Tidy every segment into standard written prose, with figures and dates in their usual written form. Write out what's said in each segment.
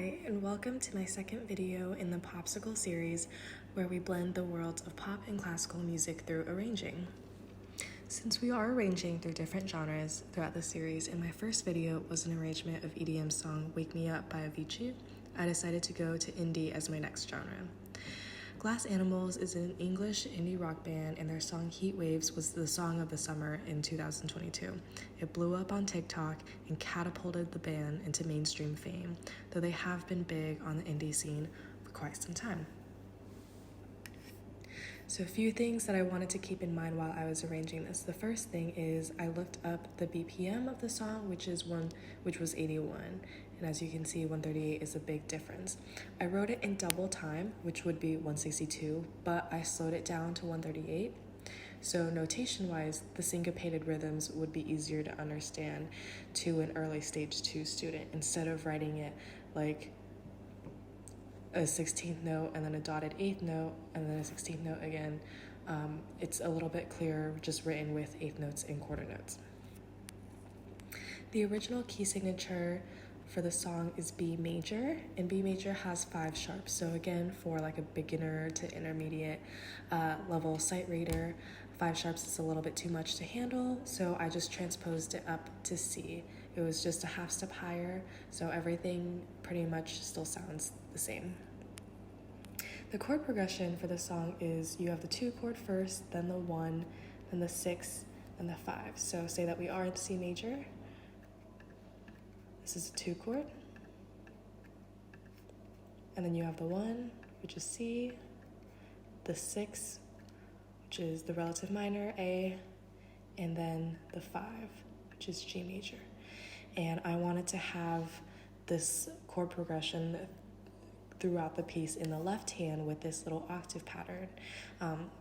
Hi, and welcome to my second video in the Popsicle series where we blend the worlds of pop and classical music through arranging. Since we are arranging through different genres throughout the series, and my first video was an arrangement of EDM's song Wake Me Up by Avicii, I decided to go to indie as my next genre. Glass Animals is an English indie rock band, and their song Heat Waves was the song of the summer in 2022. It blew up on TikTok and catapulted the band into mainstream fame, though they have been big on the indie scene for quite some time. So a few things that I wanted to keep in mind while I was arranging this. The first thing is I looked up the BPM of the song, which was 81. And as you can see, 138 is a big difference. I wrote it in double time, which would be 162, but I slowed it down to 138. So notation-wise, the syncopated rhythms would be easier to understand to an early stage 2 student instead of writing it like a 16th note and then a dotted 8th note and then a 16th note again. It's a little bit clearer just written with 8th notes and quarter notes. The original key signature for the song is B major, and B major has 5 sharps. So again, for like a beginner to intermediate level sight reader, 5 sharps is a little bit too much to handle, so I just transposed it up to C. It was just a half step higher, so everything pretty much still sounds the same. The chord progression for the song is you have the 2 chord first, then the 1, then the 6, and the 5. So say that we are in C major. This is a 2 chord. And then you have the 1, which is C, the 6, which is the relative minor, A, and then the 5, which is G major. And I wanted to have this chord progression throughout the piece in the left hand with this little octave pattern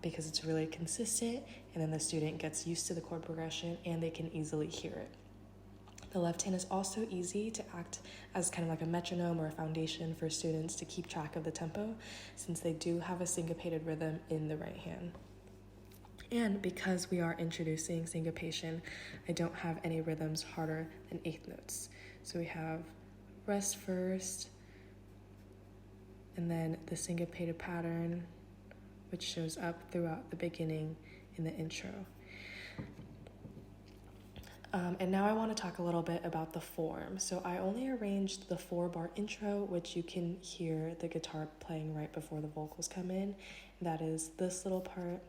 because it's really consistent, and then the student gets used to the chord progression and they can easily hear it. The left hand is also easy to act as kind of like a metronome or a foundation for students to keep track of the tempo, since they do have a syncopated rhythm in the right hand. And because we are introducing syncopation, I don't have any rhythms harder than 8th notes. So we have rest first, and then the syncopated pattern, which shows up throughout the beginning in the intro. And now I want to talk a little bit about the form. So I only arranged the 4-bar intro, which you can hear the guitar playing right before the vocals come in. That is this little part.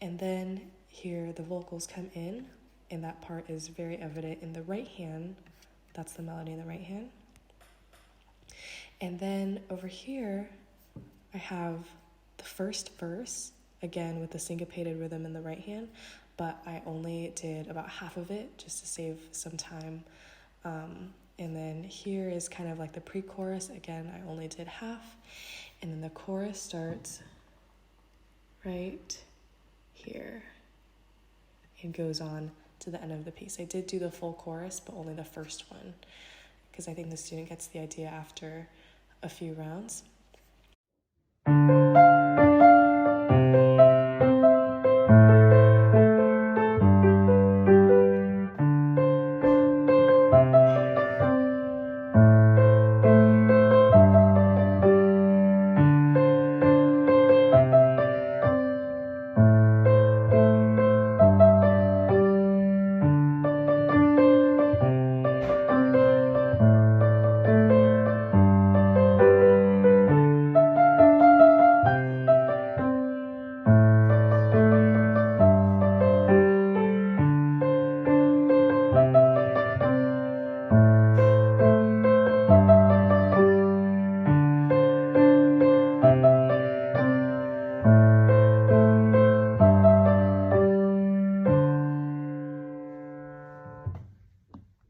And then here the vocals come in, and that part is very evident in the right hand. That's the melody in the right hand. And then over here, I have the first verse, again with the syncopated rhythm in the right hand, but I only did about half of it just to save some time. And then here is kind of like the pre-chorus. Again, I only did half. And then the chorus starts right here and goes on to the end of the piece. I did do the full chorus, but only the first one, because I think the student gets the idea after a few rounds.